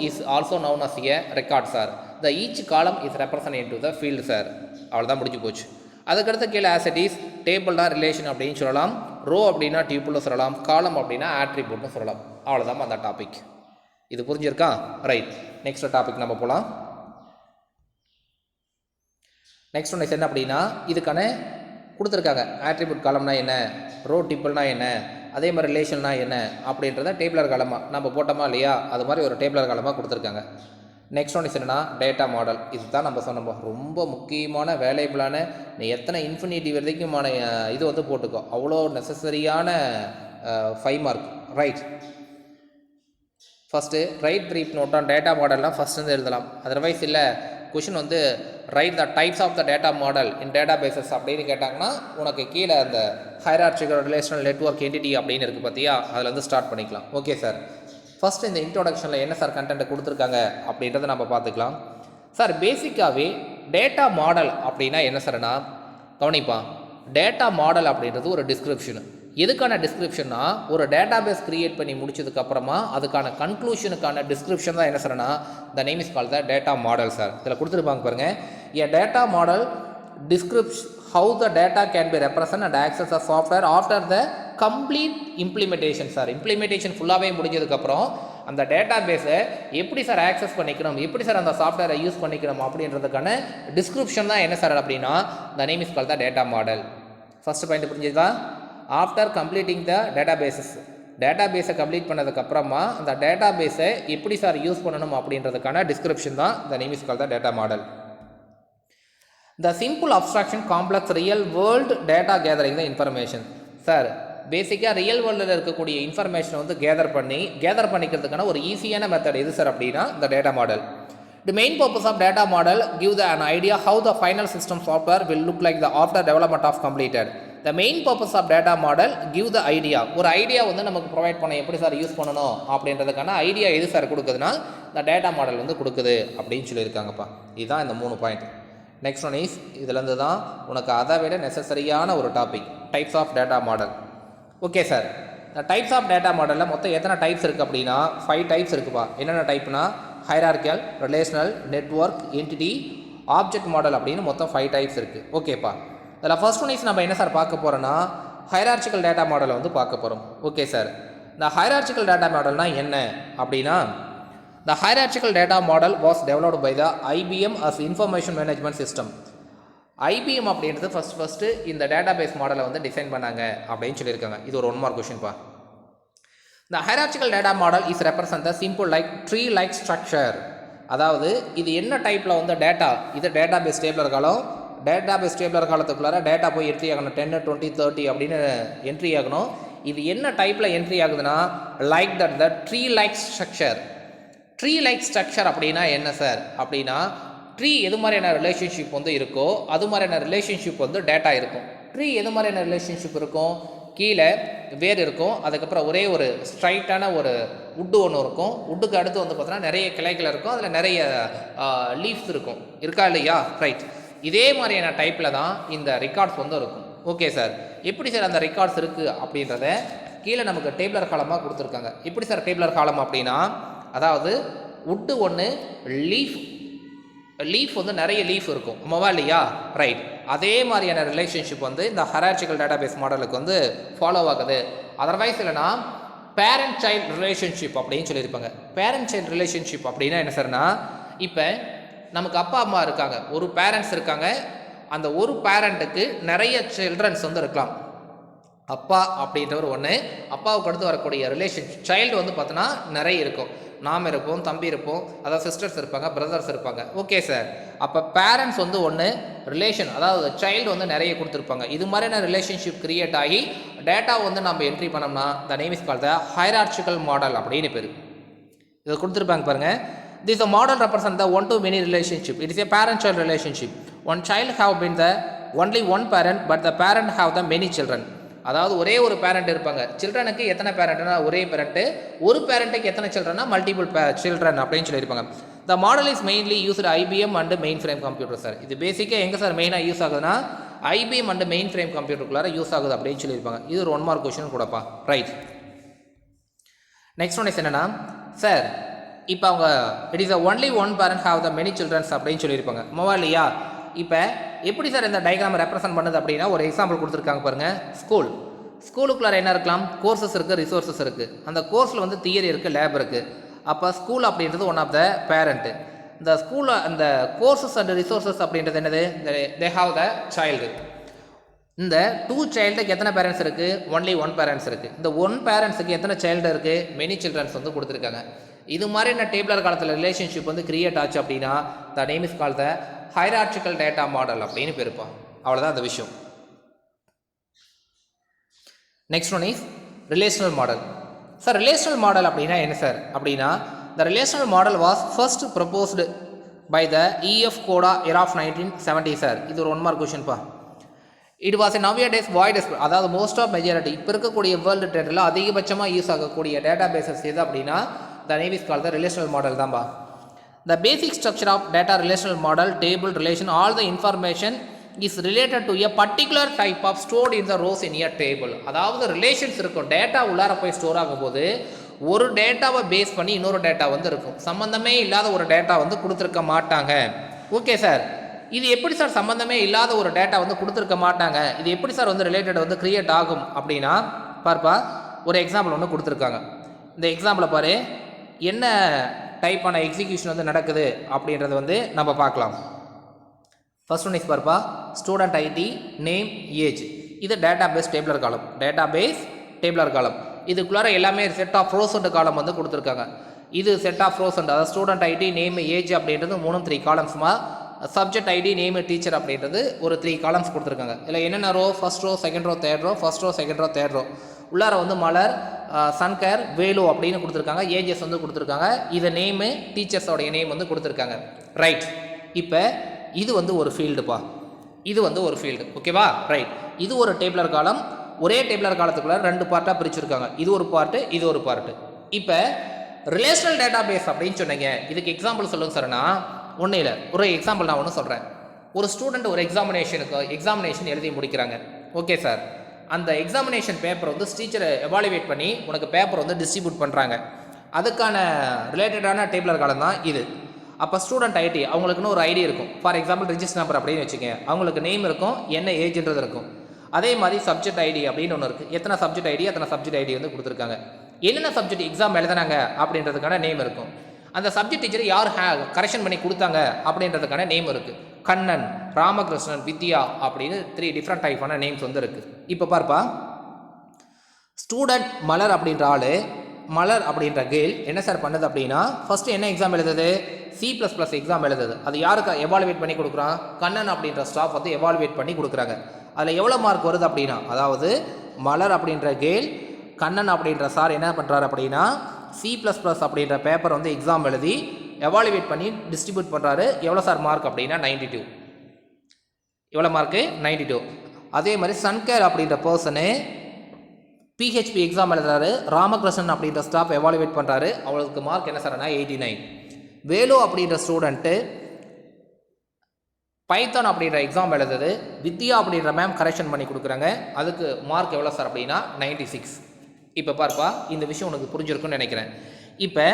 is also known as a record, sir. The each column is represented into the field, sir. அவ்வளோதான், முடிஞ்சு போச்சு. அதுக்கடுத்து கீழே ஆஸ் இட் இஸ் டேபிள்னா ரிலேஷன் அப்படின்னு சொல்லலாம், ரோ அப்படின்னா டியூபிள்னு சொல்லலாம், காலம் அப்படின்னா ஆட்ரிபியூட்னு சொல்லலாம். அவ்வளோதான் அந்த டாபிக். இது புரிஞ்சிருக்கா? ரைட். நெக்ஸ்ட் டாபிக் நம்ம போகலாம். நெக்ஸ்ட் ஒன்று என்ன அப்படின்னா இதுக்கான கொடுத்துருக்காங்க. ஆட்ரிபியூட் காலம்னா என்ன, ரோ டியூபிள்னா என்ன, அதே மாதிரி ரிலேஷன்னா என்ன அப்படின்றத டேபிளர் காலமாக நம்ம போட்டோமா இல்லையா, அது மாதிரி ஒரு டேபிளர் காலமாக கொடுத்துருக்காங்க. நெக்ஸ்ட் ஒன்று என்னென்னா டேட்டா மாடல். இதுதான் நம்ம சொன்னோம் ரொம்ப முக்கியமான வேலைபிளான, நீ எத்தனை இன்ஃபினிட்டி வரைக்குமான இது வந்து போட்டுக்கோ, அவ்வளோ நெசசரியான 5 mark. Right. First write brief note on data மாடல்லாம் ஃபஸ்ட் வந்து எழுதலாம். அதர்வைஸ் இல்லை கொஷின் வந்து write the types of the data model in databases அப்படின்னு கேட்டாங்கன்னா உனக்கு கீழே அந்த ஹைரார்ச்சிக்கல் ரிலேஷனல் நெட்வொர்க் என்டிட்டி அப்படின்னு இருக்குது பார்த்தியா, அதில் வந்து ஸ்டார்ட் பண்ணிக்கலாம். Okay sir. ஃபஸ்ட்டு இந்த இன்ட்ரோடக்ஷனில் என்ன சார் கண்டென்ட் கொடுத்துருக்காங்க அப்படின்றத நம்ம பார்த்துக்கலாம். சார் பேசிக்காகவே டேட்டா மாடல் அப்படின்னா என்ன சார்னா கவனிப்பா, டேட்டா மாடல் அப்படின்றது ஒரு டிஸ்கிரிப்ஷனு. எதுக்கான டிஸ்கிரிப்ஷன்னா ஒரு டேட்டா பேஸ் க்ரியேட் பண்ணி முடிச்சதுக்கப்புறமா அதுக்கான கன்க்ளூஷனுக்கான டிஸ்கிரிப்ஷன் தான் என்ன சார்னா the name is called the data model sir. இதில் கொடுத்துருப்பாங்க பாருங்கள். A data model describes how the data can be represent and access a software after the complete implementation sir. Implementation ஃபுல்லாகவே முடிஞ்சதுக்கப்புறம் அந்த டேட்டா பேஸை எப்படி சார் ஆக்சஸ் பண்ணிக்கணும், எப்படி சார் அந்த சாஃப்ட்வேரை யூஸ் பண்ணிக்கணும் அப்படின்றதுக்கான டிஸ்கிரிப்ஷன் தான் என்ன சார் அப்படின்னா the name is called the data model. First point புரிஞ்சுதா? After completing the data bases, data பேஸை கம்ப்ளீட் பண்ணதுக்கப்புறமா அந்த டேட்டா பேஸை எப்படி சார் யூஸ் பண்ணணும் அப்படின்றதுக்கான டிஸ்கிரிப்ஷன் தான் த name is called the data model. The simple abstraction complex real world data gathering the information. Sir பேசிக்காக ரியல் வேர்ல்டில் இருக்கக்கூடிய இன்ஃபர்மேஷனை வந்து கேதர் பண்ணிக்கிறதுக்கான ஒரு ஈஸியான மெத்தட் எது சார் அப்படின்னா இந்த data model. The main purpose of data model give an idea how the final system software will look like the after development of completed. The main purpose of data model give the idea. ஒரு ஐடியா வந்து நமக்கு ப்ரொவைட் பண்ண எப்படி சார் யூஸ் பண்ணணும் அப்படின்றதுக்கான ஐடியா எது சார் கொடுக்குதுன்னா இந்த டேட்டா மாடல் வந்து கொடுக்குது அப்படின்னு சொல்லியிருக்காங்கப்பா. இதுதான் இந்த 3 பாயிண்ட். நெக்ஸ்ட் ஒன் இஸ் இதுலேருந்து தான் உனக்கு அதை விட நெசசரியான ஒரு topic types of data model. Okay sir. இந்த டைப்ஸ் ஆஃப் டேட்டா மாடலில் மொத்தம் எத்தனை டைப்ஸ் இருக்குது அப்படின்னா 5 டைப்ஸ் இருக்குப்பா. என்னென்ன டைப்னா hierarchical, relational, network, entity, object model அப்படின்னு மொத்தம் 5 டைப்ஸ் இருக்குது. ஓகேப்பா. அதில் ஃபர்ஸ்ட் ஒன் இஸ் நம்ம என்ன சார் பார்க்க போகிறோன்னா ஹைரார்ச்சிக்கல் டேட்டா மாடலை வந்து பார்க்க போகிறோம். Okay sir. இந்த ஹைரார்ச்சிக்கல் டேட்டா மாடல்னால் என்ன அப்படின்னா the hierarchical data model was developed by the IBM as information management system. IBM அப்படின்றது ஃபஸ்ட்டு இந்த டேட்டா பேஸ் மாடலை வந்து டிசைன் பண்ணாங்க அப்படின்னு சொல்லியிருக்காங்க. இது ஒரு 1 மார்க் கொஷின்ப்பா. The hierarchical data model is represent the simple like tree like structure. அதாவது இது என்ன டைப்பில் வந்து டேட்டா, இது டேட்டா பேஸ் டேபிளர் காலம். டேட்டா பேஸ் டேபிளர் காலத்துக்குள்ளார டேட்டா போய் என்ட்ரி ஆகணும். 10, 20, 30 அப்படின்னு என்ட்ரி ஆகணும். இது என்ன டைப்பில் என்ட்ரி ஆகுதுன்னா like that the tree like structure. Tree like structure அப்படின்னா என்ன சார் அப்படின்னா ட்ரீ எது மாதிரியான ரிலேஷன்ஷிப் வந்து இருக்கோ அது மாதிரியான ரிலேஷன்ஷிப் வந்து டேட்டா இருக்கும். ட்ரீ எது மாதிரியான ரிலேஷன்ஷிப் இருக்கும், கீழே வேர் இருக்கும், அதுக்கப்புறம் ஒரே ஒரு ஸ்ட்ரைட்டான ஒரு வுட்டு ஒன்று இருக்கும். வுட்டுக்கு அடுத்து வந்து பார்த்தோன்னா நிறைய கிளைகள் இருக்கும், அதில் நிறைய லீவ்ஸ் இருக்கும், இருக்கா இல்லையா? ரைட். இதே மாதிரியான டைப்பில் தான் இந்த ரெக்கார்ட்ஸ் வந்து இருக்கும். Okay sir. எப்படி சார் அந்த ரெக்கார்ட்ஸ் இருக்குது அப்படின்றத கீழே நமக்கு டேபிளர் காலமாக கொடுத்துருக்காங்க. எப்படி சார் டேபிளர் காலம் அப்படின்னா அதாவது wood ஒன்று, லீஃப் வந்து நிறைய லீஃப் இருக்கும் ஆமாவா இல்லையா? ரைட். அதே மாதிரியான ரிலேஷன்ஷிப் வந்து இந்த ஹைரார்ச்சிக்கல் டேட்டாபேஸ் மாடலுக்கு வந்து ஃபாலோ ஆகுது. அதர்வைஸ் இல்லைனா பேரண்ட் சைல்டு ரிலேஷன்ஷிப் அப்படின்னு சொல்லியிருப்பாங்க. பேரண்ட் சைல்டு ரிலேஷன்ஷிப் அப்படின்னா என்ன சார்னா, இப்போ நமக்கு அப்பா அம்மா இருக்காங்க, ஒரு பேரண்ட்ஸ் இருக்காங்க, அந்த ஒரு பேரண்ட்டுக்கு நிறைய சில்ட்ரன்ஸ் வந்து இருக்கலாம். அப்பா அப்படின்றவர் ஒன்று, அப்பாவுக்கு அடுத்து வரக்கூடிய ரிலேஷன்ஷிப் சைல்டு வந்து பார்த்தோன்னா நிறைய இருக்கும். நாம் இருப்போம், தம்பி இருப்போம், அதாவது சிஸ்டர்ஸ் இருப்பாங்க, பிரதர்ஸ் இருப்பாங்க. Okay sir. அப்போ பேரண்ட்ஸ் வந்து ஒன்று, ரிலேஷன் அதாவது சைல்டு வந்து நிறைய கொடுத்துருப்பாங்க. இது மாதிரியான ரிலேஷன்ஷிப் கிரியேட் ஆகி டேட்டா வந்து நம்ம என்ட்ரி பண்ணோம்னா த name is called the hierarchical model அப்படின்னு பேர். இதை கொடுத்துருப்பாங்க பாருங்கள். This model represents the one-to-many relationship. It is a parent-child relationship. One child have been the only one parent, but the parent have the many children. அதாவது ஒரே ஒரு பேரண்ட் இருப்பாங்க. சில்ட்ரனுக்கு எத்தனை பேரண்ட்னா ஒரே பேரண்ட்டு, ஒரு பேரண்ட்டுக்கு எத்தனை சில்ட்ரன்னா மல்டிபிள் சில்ட்ரன் அப்படின்னு சொல்லியிருப்பாங்க. The model is mainly used IBM and main frame computer sir. இது பேசிக்காக எங்கே சார் மெயினாக யூஸ் ஆகுதுன்னா ஐபிஎம் அண்ட் மெயின் ஃப்ரேம் கம்ப்யூட்டருக்குள்ளார யூஸ் ஆகுது அப்படின்னு சொல்லியிருப்பாங்க. இது ஒரு 1 மார்க் கொஸ்டின் கூடப்பா. ரைட். நெக்ஸ்ட் ஒன் இஸ் என்னன்னா சார், இப்போ அவங்க it is only one parent have the many childrens அப்படின்னு சொல்லியிருப்பாங்க ஆமாவா இல்லையா? இப்போ எப்படி சார் இந்த டயக்ராம் ரெப்ரசென்ட் பண்ணுது அப்படின்னா ஒரு எக்ஸாம்பிள் கொடுத்துருக்காங்க பாருங்கள். ஸ்கூலுக்குள்ளார என்ன இருக்கலாம், கோர்சஸ் இருக்குது, ரிசோர்ஸஸ் இருக்குது. அந்த கோர்ஸில் வந்து தியரி இருக்குது, லேப் இருக்குது. அப்போ ஸ்கூல் அப்படின்றது ஒன் ஆஃப் த பேரண்ட்டு. இந்த ஸ்கூலில் அந்த கோர்சஸ் அண்ட் ரிசோர்ஸஸ் அப்படின்றது என்னது, தே ஹாவ் த சைல்டு. இந்த 2 சைல்டுக்கு எத்தனை பேரண்ட்ஸ் இருக்குது, ஒன்லி 1 பேரண்ட்ஸ் இருக்குது. இந்த 1 பேரண்ட்ஸுக்கு எத்தனை சைல்டு இருக்குது, மெனி சில்ட்ரன்ஸ் வந்து கொடுத்துருக்காங்க. இது மாதிரி என்ன டேபிளர் காலத்தில் ரிலேஷன்ஷிப் வந்து கிரியேட் ஆச்சு அப்படின்னா the name is called the hierarchical data model அப்படின்னு பேருப்பா. அவ்வளோதான் அந்த விஷயம். Next one is relational model. Sir relational model அப்படின்னா என்ன சார் அப்படின்னா, the relational model was first proposed by the E F Codd year of 1970 sir. இது ஒரு 1 மார்க் கொஷின்ப்பா. It was nowadays wide, அதாவது மோஸ்ட் ஆஃப் மெஜாரிட்டி இப்போ இருக்கக்கூடிய வேர்ல்டு ட்ரெண்டில் அதிகபட்சமாக யூஸ் ஆகக்கூடிய டேட்டா பேசஸ் எது அப்படின்னா the name is called the relational model தான்பா. The basic structure of data relational model, table relation, all the information is related to a particular type of stored in the rows in a table. அதாவது ரிலேஷன்ஸ் இருக்கும், டேட்டா உள்ளார போய் ஸ்டோர் ஆகும்போது ஒரு டேட்டாவை பேஸ் பண்ணி இன்னொரு டேட்டா வந்து இருக்கும். சம்மந்தமே இல்லாத ஒரு டேட்டா வந்து கொடுத்துருக்க மாட்டாங்க. ஓகே சார், இது எப்படி சார் சம்மந்தமே இல்லாத ஒரு டேட்டா வந்து கொடுத்துருக்க மாட்டாங்க, இது எப்படி சார் வந்து ரிலேட்டட் வந்து கிரியேட் ஆகும் அப்படின்னா பார்ப்பா, ஒரு எக்ஸாம்பிள் ஒன்று கொடுத்துருக்காங்க. இந்த எக்ஸாம்பிளை பாரு, என்ன டைப்பான எக்ஸிக்யூஷன் வந்து நடக்குது அப்படின்றத வந்து நம்ம பார்க்கலாம். ஃபர்ஸ்ட் ஒன் இஸ் பார்ப்பா, ஸ்டூடெண்ட் ஐடி, நேம், ஏஜ். இது டேட்டா பேஸ் டேபிளர் காலம். டேட்டா பேஸ் டேபிளர் காலம் இதுக்குள்ளார எல்லாமே செட் ஆஃப் ரோஸ் அண்ட் காலம் வந்து கொடுத்துருக்காங்க. இது செட் ஆஃப் ரோஸ் அண்ட், அதாவது ஸ்டூடெண்ட் ஐடி, நேம், ஏஜ் அப்படின்றது 3 காலம்ஸ்மா. சப்ஜெக்ட் ஐடி, நேம், டீச்சர் அப்படின்றது ஒரு 3 காலம்ஸ் கொடுத்துருக்காங்க. இல்லை என்னென்ன row, first row, second row, third row, first row, second row, third row. உள்ளார வந்து மலர், சன்கர், வேலு அப்படின்னு கொடுத்துருக்காங்க. ஏஜஸ் வந்து கொடுத்துருக்காங்க. இது நேமு, டீச்சர்ஸோடைய நேம் வந்து கொடுத்துருக்காங்க. ரைட். இப்போ இது வந்து ஒரு ஃபீல்டுப்பா, இது வந்து ஒரு ஃபீல்டு. ஓகேவா? ரைட். இது ஒரு டேபிளர் காலம். ஒரே டேபிளர் காலத்துக்குள்ள 2 பார்ட்டாக பிரிச்சுருக்காங்க. இது ஒரு பார்ட்டு, இது ஒரு பார்ட்டு. இப்போ ரிலேஷனல் டேட்டா பேஸ் அப்படின்னு சொன்னீங்க, இதுக்கு எக்ஸாம்பிள் சொல்லுங்க சார்னா ஒன்றும் இல்லை. ஒரு எக்ஸாம்பிள் நான் ஒன்று சொல்கிறேன். ஒரு ஸ்டூடெண்ட் ஒரு எக்ஸாமினேஷன் எழுதி முடிக்கிறாங்க. ஓகே சார், அந்த எக்ஸாமினேஷன் பேப்பர் வந்து டீச்சரை எவாலுவேட் பண்ணி உனக்கு பேப்பர் வந்து டிஸ்ட்ரிபியூட் பண்ணுறாங்க. அதுக்கான ரிலேட்டடான டேபிளர் காலம் தான் இது. அப்போ ஸ்டூடெண்ட் ஐடி, அவங்களுக்குன்னு ஒரு ஐடி இருக்கும். ஃபார் எக்ஸாம்பிள் ரிஜிஸ்டர் நம்பர் அப்படின்னு வச்சுக்கோங்க. அவங்களுக்கு நேம் இருக்கும், என்ன ஏஜ்ன்றது இருக்கும். அதே மாதிரி சப்ஜெக்ட் ஐடி அப்படின்னு ஒன்று இருக்குது. எத்தனை சப்ஜெக்ட் ஐடி, அத்தனை சப்ஜெக்ட் ஐடி வந்து கொடுத்துருக்காங்க. என்னென்ன சப்ஜெக்ட் எக்ஸாம் எழுதுனாங்க அப்படின்றதுக்கான நேம் இருக்கும். அந்த சப்ஜெக்ட் டீச்சர் யார் கரெக்ஷன் பண்ணி கொடுத்தாங்க அப்படின்றதுக்கான நேம் இருக்குது. கண்ணன், ராமகிருஷ்ணன், வித்யா அப்படின்னு 3 டிஃப்ரெண்ட் டைப்பான நேம்ஸ் வந்து இருக்குது. இப்போ பார்ப்பா, ஸ்டூடெண்ட் மலர் அப்படின்ற ஆள், மலர் அப்படின்ற கேர்ள் என்ன சார் பண்ணுது அப்படின்னா, ஃபஸ்ட்டு என்ன எக்ஸாம் எழுதுது, C++ எக்ஸாம் எழுதுது. அது யாருக்கு எவாலுவேட் பண்ணி கொடுக்குறான், கண்ணன் அப்படின்ற ஸ்டாஃப் வந்து எவாலுவேட் பண்ணி கொடுக்குறாங்க. அதில் எவ்வளோ மார்க் வருது அப்படின்னா, அதாவது மலர் அப்படின்ற கேர்ள், கண்ணன் அப்படின்ற சார் என்ன பண்ணுறாரு அப்படின்னா C++ அப்படின்ற பேப்பர் வந்து எக்ஸாம் எழுதி எவாலுவேட் பண்ணி டிஸ்ட்ரிபியூட் பண்ணுறாரு. எவ்வளோ சார் மார்க் அப்படின்னா 92. எவ்வளோ மார்க்கு? 92. அதே மாதிரி சன்கேர் அப்படின்ற பர்சனு PHP எக்ஸாம் எழுதுறாரு. ராமகிருஷ்ணன் அப்படின்ற ஸ்டாஃப் எவாலுவேட் பண்ணுறாரு. அவளுக்கு மார்க் என்ன சார்னா 89. வேலு அப்படின்ற ஸ்டூடெண்ட்டு பைத்தான் அப்படின்ற எக்ஸாம் எழுதுது. வித்யா அப்படின்ற மேம் கரெக்ஷன் பண்ணி கொடுக்குறாங்க. அதுக்கு மார்க் எவ்வளோ சார் அப்படின்னா 96. இப்போ பார்ப்பா, இந்த விஷயம் உனக்கு புரிஞ்சிருக்குன்னு நினைக்கிறேன். இப்போ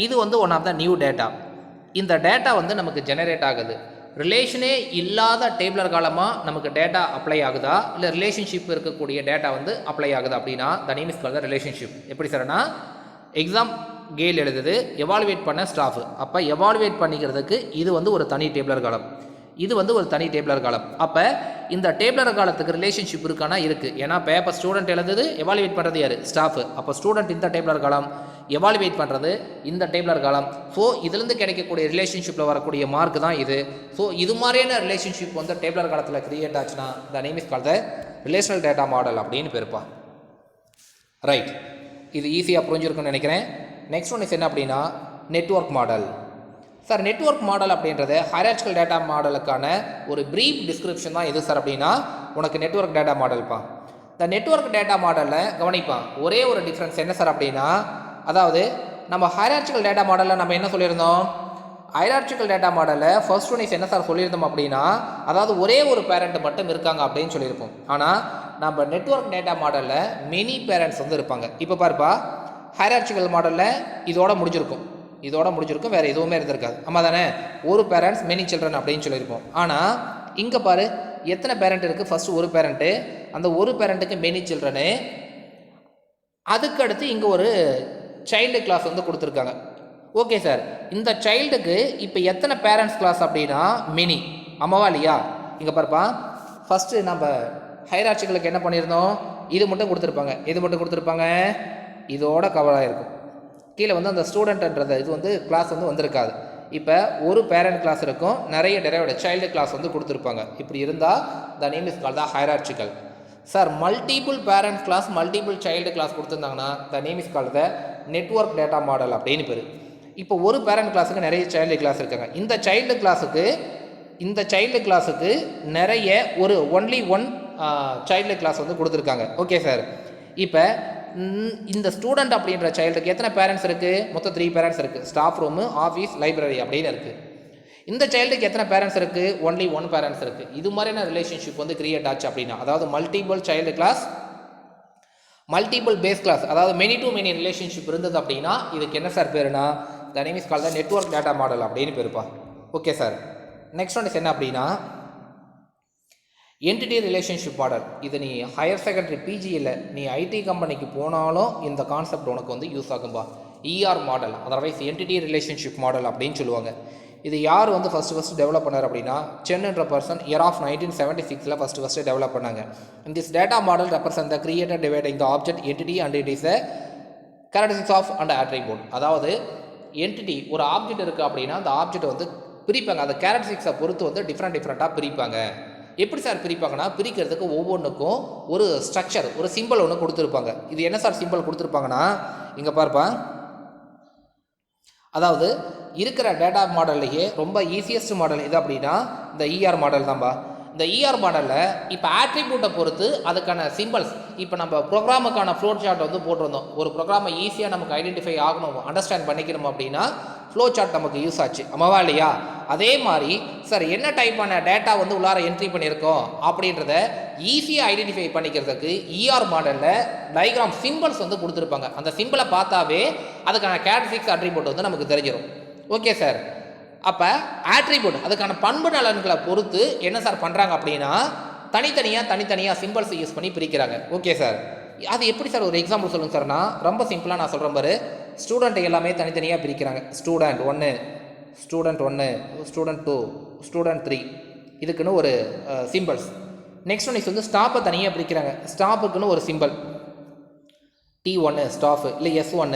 இது வந்து one of the new data. இந்த டேட்டா வந்து நமக்கு ஜெனரேட் ஆகுது. ரிலேஷனே இல்லாத டேபிளர் காலமாக நமக்கு டேட்டா அப்ளை ஆகுதா, இல்லை ரிலேஷன்ஷிப் இருக்கக்கூடிய டேட்டா வந்து அப்ளை ஆகுது அப்படின்னா the name is called the relationship. எப்படி சார்னா, எக்ஸாம் கேல் எழுதுது, எவாலுவேட் பண்ண ஸ்டாஃப். அப்போ எவாலுவேட் பண்ணிக்கிறதுக்கு இது வந்து ஒரு தனி டேபிளர் காலம், இது வந்து ஒரு தனி டேபிளர் காலம். அப்போ இந்த டேபிளர் காலத்துக்கு ரிலேஷன்ஷிப் இருக்கானா இருக்குது. ஏன்னா பேப்பர் ஸ்டூடெண்ட் எழுதுது, எவாலுவேட் பண்ணுறது யார், ஸ்டாஃப். அப்போ ஸ்டூடெண்ட் இந்த டேபிளர் காலம், எவாலுவேட் பண்ணுறது இந்த டேபிளர் காலம். ஸோ இதுலேருந்து கிடைக்கக்கூடிய ரிலேஷன்ஷிப்பில் வரக்கூடிய மார்க் தான் இது. ஸோ இது மாதிரியான ரிலேஷன்ஷிப் வந்து டேபிளர் காலத்தில் கிரியேட் ஆச்சுன்னா த name is called the relational data model அப்படின்னு பேருப்பா. ரைட், இது ஈஸியாக புரிஞ்சிருக்குன்னு நினைக்கிறேன். நெக்ஸ்ட் ஒன் இஸ் என்ன அப்படின்னா network model. Sir network model அப்படின்றது ஹைரார்ச்சிக்கல் டேட்டா மாடலுக்கான ஒரு ப்ரீஃப் டிஸ்கிரிப்ஷன் தான் எது சார் அப்படின்னா உனக்கு நெட்வொர்க் டேட்டா மாடல்ப்பா. இந்த நெட்வொர்க் டேட்டா மாடலில் கவனிப்பான் ஒரே ஒரு டிஃப்ரென்ஸ் என்ன சார் அப்படின்னா, அதாவது நம்ம ஹைரார்ச்சிக்கல் டேட்டா மாடலில் நம்ம என்ன சொல்லியிருந்தோம், ஹைரார்ச்சிக்கல் டேட்டா மாடலில் ஃபர்ஸ்ட் ஒன் இஸ் என்ன சார் சொல்லியிருந்தோம் அப்படின்னா, அதாவது ஒரே ஒரு பேரண்ட் மட்டும் இருக்காங்க அப்படின்னு சொல்லியிருப்போம். ஆனால் நம்ம நெட்வொர்க் டேட்டா மாடலில் மெனி பேரண்ட்ஸ் வந்து இருப்பாங்க. இப்போ பாருப்பா, ஹைரார்ச்சிக்கல் மாடலில் இதோட முடிஞ்சிருக்கும், வேறு எதுவுமே இருந்திருக்காது. ஆமாம் தானே, ஒரு பேரண்ட்ஸ் மெனி சில்ட்ரன் அப்படின்னு சொல்லியிருப்போம். ஆனால் இங்கே பாரு எத்தனை பேரண்ட் இருக்குது, ஃபஸ்ட்டு ஒரு பேரண்ட்டு, அந்த ஒரு பேரண்ட்டுக்கு மெனி சில்ட்ரனு, அதுக்கு அடுத்து இங்கே ஒரு சைல்டு கிளாஸ் வந்து கொடுத்துருக்காங்க. ஓகே சார், இந்த சைல்டுக்கு இப்போ எத்தனை பேரண்ட்ஸ் கிளாஸ் அப்படின்னா மெனி. ஆமாவா இல்லையா? இங்கே பாருப்பா, ஃபஸ்ட்டு நம்ம ஹைரார்ச்சிக்கலுக்கு என்ன பண்ணியிருந்தோம், இது மட்டும் கொடுத்துருப்பாங்க, இதோட கவர் ஆகிருக்கும். கீழே வந்து அந்த ஸ்டூடெண்ட்ன்றது இது வந்து கிளாஸ் வந்து வந்திருக்காது. இப்போ ஒரு பேரண்ட் கிளாஸ் இருக்கும், நிறைய டெரைவ்டு சைல்டு கிளாஸ் வந்து கொடுத்துருப்பாங்க. இப்படி இருந்தால் the name is called the hierarchical. Sir multiple parent class, multiple child class கொடுத்துருந்தாங்கன்னா the name is called the network data model அப்படின்னு பேர். இப்போ ஒரு பேரண்ட் கிளாஸுக்கு நிறைய சைல்டு கிளாஸ் இருக்காங்க. இந்த சைல்டு கிளாஸுக்கு நிறைய ஒரு ஒன்லி ஒன் சைல்டு கிளாஸ் வந்து கொடுத்துருக்காங்க. ஓகே சார், இப்போ இந்த ஸ்டூடெண்ட் அப்படின்ற சைல்டுக்கு எத்தனை பேரண்ட்ஸ் இருக்குது, மொத்தம் 3 பேரண்ட்ஸ் இருக்குது. ஸ்டாஃப் ரூமு, ஆஃபீஸ், லைப்ரரி அப்படின்னு இருக்குது. இந்த சைல்டுக்கு எத்தனை பேரண்ட்ஸ் இருக்குது, ஒன்லி 1 பேரண்ட்ஸ் இருக்குது. இது மாதிரியான ரிலேஷன்ஷிப் வந்து கிரியேட் ஆச்சு அப்படின்னா, அதாவது multiple child class, multiple base class, அதாவது மெனி டு மெனி ரிலேஷன்ஷிப் இருந்தது அப்படின்னா இதுக்கு என்ன சார் பேருனா the name is called the network data model அப்படின்னு பேருப்பா. Okay sir, next one is என்ன அப்படின்னா என்டிட்டி ரிலேஷன்ஷிப் மாடல். இது நீ ஹையர் செகண்டரி பிஜி இல்லை, நீ ஐடி கம்பெனிக்கு போனாலும் இந்த கான்செப்ட் உனக்கு வந்து யூஸ் ஆகும்பா. ER model, otherwise entity relationship model அப்படின்னு சொல்லுவாங்க. இது யார் வந்து ஃபஸ்ட்டு டெவலப் பண்ணார் அப்படின்னா சென்ன்ற person year of 1976 first develop பண்ணாங்க. This data model represent the creator dividing the object entity and it is a characteristics of and attribute. அதாவது என்டிட்டி ஒரு ஆப்ஜெக்ட் இருக்குது அப்படின்னா அந்த ஆப்ஜெக்ட் வந்து பிரிப்பாங்க, அந்த கேரக்டரிஸ்டிக்ஸை பொறுத்து வந்து டிஃப்ரெண்ட்டாக பிரிப்பாங்க. எப்படி சார் பிரிப்பாங்கன்னா, பிரிக்கிறதுக்கு ஒவ்வொன்றுக்கும் ஒரு ஸ்ட்ரக்சர், ஒரு சிம்பிள் ஒன்று கொடுத்துருப்பாங்க. இது என்ன சார் சிம்பிள் கொடுத்துருப்பாங்கன்னா, இங்கே பார்ப்பா, அதாவது இருக்கிற டேட்டா மாடல்லையே ரொம்ப ஈஸியஸ்ட் மாடல் எது அப்படின்னா இந்த இஆர் மாடல் தான்பா. இந்த இஆர் மாடலில் இப்போ ஆட்ரிபியூட்டை பொறுத்து அதுக்கான சிம்பிள்ஸ், இப்போ நம்ம ப்ரோக்ராமுக்கான ஃப்ளோ சார்ட் வந்து போட்டிருந்தோம். ஒரு ப்ரோக்ராமை ஈஸியாக நமக்கு ஐடென்டிஃபை ஆகணும், அண்டர்ஸ்டாண்ட் பண்ணிக்கணும் அப்படின்னா ஃப்ளோ சார்ட் நமக்கு யூஸ் ஆச்சு. ஆமாவா இல்லையா? அதே மாதிரி சார் என்ன டைப்பான டேட்டா வந்து உள்ளார என்ட்ரி பண்ணியிருக்கோம் அப்படின்றத ஈஸியாக ஐடென்டிஃபை பண்ணிக்கிறதுக்கு இஆர் மாடலில் டயக்ராம் சிம்பிள்ஸ் வந்து கொடுத்துருப்பாங்க. அந்த சிம்பிளை பார்த்தாவே அதுக்கான கேரக்டரிஸ்டிக்ஸ் அட்ரிபியூட் வந்து நமக்கு தெரிஞ்சிடும். ஓகே சார், அப்போ ஆட்ரிபியூட் அதுக்கான பண்பு நலன்களை பொறுத்து என்ன சார் பண்ணுறாங்க அப்படின்னா தனித்தனியாக சிம்பிள்ஸ் யூஸ் பண்ணி பிரிக்கிறாங்க. ஓகே சார், அது எப்படி சார், ஒரு எக்ஸாம்பிள் சொல்லுங்கள் சார்னா ரொம்ப சிம்பிளாக நான் சொல்கிறேன் பாரு. ஸ்டூடெண்ட் எல்லாமே தனித்தனியாக பிரிக்கிறாங்க. ஸ்டூடெண்ட் 1, ஸ்டூடெண்ட் 2, ஸ்டூடெண்ட் 3, இதுக்குன்னு ஒரு சிம்பிள்ஸ். நெக்ஸ்ட் ஒன் வந்து ஸ்டாப்பை தனியாக பிரிக்கிறாங்க. ஸ்டாப்புக்குன்னு ஒரு சிம்பிள் T1 ஸ்டாஃப், இல்லை S1,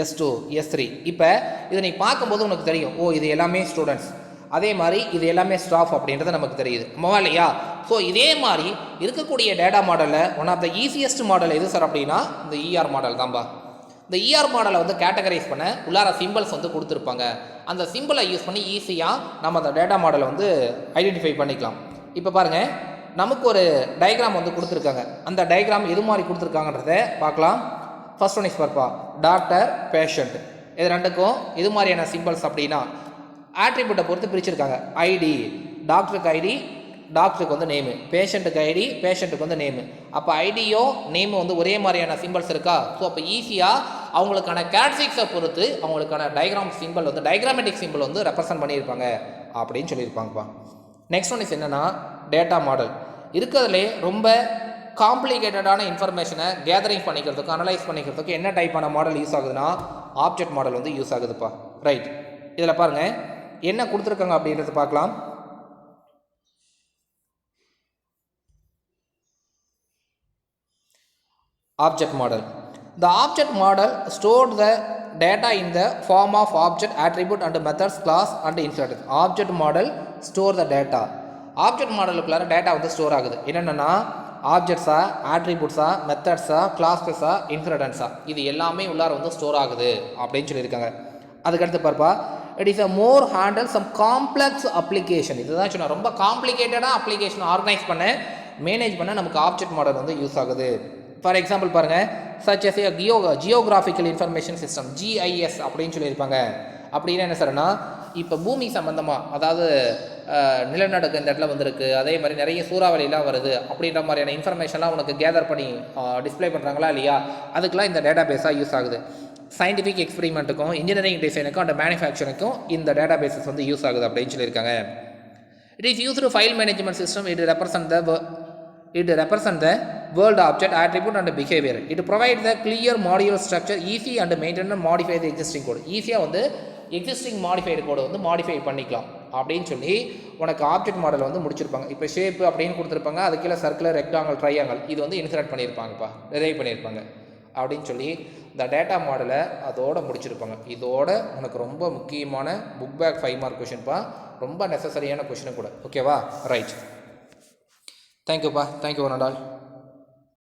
S2, S3. இப்போ இதை நீ பார்க்கும்போது உனக்கு தெரியும், ஓ இது எல்லாமே ஸ்டூடெண்ட்ஸ், அதே மாதிரி இது எல்லாமே ஸ்டாஃப் அப்படின்றது நமக்கு தெரியுது. ஆமாவா இல்லையா? ஸோ இதே மாதிரி இருக்கக்கூடிய டேட்டா மாடலில் one of the easiest model எது சார் அப்படின்னா இந்த இஆர் மாடல் தான்பா. இந்த இஆர் மாடலை வந்து கேட்டகரைஸ் பண்ண உள்ளார சிம்பிள்ஸ் வந்து கொடுத்துருப்பாங்க. அந்த சிம்பிளை யூஸ் பண்ணி ஈஸியாக நம்ம அந்த டேட்டா மாடலை வந்து ஐடென்டிஃபை பண்ணிக்கலாம். இப்போ பாருங்கள், நமக்கு ஒரு டயக்ராம் வந்து கொடுத்துருக்காங்க. அந்த டயக்ராம் எது மாதிரி கொடுத்துருக்காங்கன்றத பார்க்கலாம். ஃபர்ஸ்ட் ஒன் இஸ் பார்ப்பா, டாக்டர், பேஷண்ட், இது ரெண்டுக்கும் இது மாதிரியான சிம்பிள்ஸ் அப்படின்னா ஆட்ரிபியூட்டை பொறுத்து பிரிச்சிருக்காங்க. ஐடி, டாக்டருக்கு ஐடி, டாக்டருக்கு வந்து நேமு, பேஷண்ட்டுக்கு ஐடி, பேஷண்ட்டுக்கு வந்து நேமு. அப்போ ஐடியோ நேமு வந்து ஒரே மாதிரியான சிம்பிள்ஸ் இருக்கா? ஸோ அப்போ ஈஸியாக அவங்களுக்கான கேரக்டரிஸ்டிக்ஸை பொறுத்து அவங்களுக்கான டயக்ராம் சிம்பிள் வந்து டயக்ராமேட்டிக் சிம்பிள் வந்து ரெப்ரசன்ட் பண்ணியிருப்பாங்க அப்படின்னு சொல்லியிருப்பாங்கப்பா. நெக்ஸ்ட் ஒன் இஸ் என்னென்னா டேட்டா மாடல். இருக்கிறதுலே ரொம்ப காம்ப்ளிகேட்டடான இன்ஃபர்மேஷனை கேதரிங் பண்ணிக்கிறதுக்கு அனலைஸ் பண்ணிக்கிறதுக்கு என்ன டைப்பான மாடல் யூஸ் ஆகுதுன்னா ஆப்ஜெக்ட் மாடல் வந்து யூஸ் ஆகுதுப்பா. ரைட், இதில் பாருங்கள் என்ன கொடுத்துருக்காங்க அப்படின்றது பார்க்கலாம். Object model. The object model stored the data in the form of object, attribute and methods, class and instance. Object model store the data. Object modelக்குள்ளார டேட்டா வந்து ஸ்டோர் ஆகுது. என்னென்னா ஆப்ஜெக்ட்ஸா, ஆட்ரிபியூட்ஸா, மெத்தட்ஸா, கிளாஸஸா, இன்ஹெரிட்டன்ஸா, இது எல்லாமே உள்ளார வந்து ஸ்டோர் ஆகுது அப்படின்னு சொல்லியிருக்காங்க. அதுக்கடுத்து பார்ப்பா, it is a more handle some complex application. இதுதான் சொன்னால் ரொம்ப காம்ப்ளிகேட்டடாக அப்ளிகேஷன் ஆர்கனைஸ் பண்ண மேனேஜ் பண்ண நமக்கு ஆப்ஜெக்ட் மாடல் வந்து யூஸ் ஆகுது. ஃபார் எக்ஸாம்பிள் பாருங்கள், such as geographical information system, GIS அப்படின்னு சொல்லியிருப்பாங்க. அப்படின்னா என்ன சார்னா, இப்போ பூமி சம்மந்தமாக, அதாவது நிலநடுக்கம் இந்த இடத்துல வந்திருக்கு, அதே மாதிரி நிறைய சூறாவளிலாம் வருது அப்படின்ற மாதிரியான இன்ஃபர்மேஷன்லாம் உனக்கு கேதர் பண்ணி டிஸ்பிளே பண்ணுறாங்களா இல்லையா, அதுக்கெலாம் இந்த டேட்டா பேஸாக யூஸ் ஆகுது. சயின்டிஃபிக் எக்ஸ்பெரிமெண்ட்டுக்கும் இன்ஜினியரிங் டிசைனுக்கும் அண்ட் மேனுஃபேக்சரிங்க்கும் இந்த டேட்டா பேஸஸ் வந்து யூஸ் ஆகுது அப்படின்னு சொல்லியிருக்காங்க. It is used file management system. It represents the world object, attribute and behavior. It provides the clear module structure, easy and maintain and modify the existing code. ஈஸியாக வந்து எக்ஸிஸ்டிங் மாடிஃபைடு கோடை வந்து மாடிஃபை பண்ணிக்கலாம் அப்படின்னு சொல்லி உனக்கு ஆப்ஜெக்ட் மாடல் வந்து முடிச்சிருப்பாங்க. இப்போ ஷேப் அப்படின்னு கொடுத்துருப்பாங்க, அது கீழே சர்க்குலர், ரெக்டாங்கல், ட்ரையாங்கல் இது வந்து இன்சர்ட் பண்ணியிருப்பாங்கப்பா, டிரைவ் பண்ணியிருப்பாங்க அப்படின்னு சொல்லி இந்த டேட்டா மாடலை அதோடு முடிச்சிருப்பாங்க. இதோட உனக்கு ரொம்ப முக்கியமான புக் பேக் 5 மார்க் கொஷின்ப்பா, ரொம்ப நெசசரியான கொஷினும் கூட. ஓகேவா? ரைட், தேங்க்யூப்பா, தேங்க்யூ ஒன் அண்ட் ஆல்.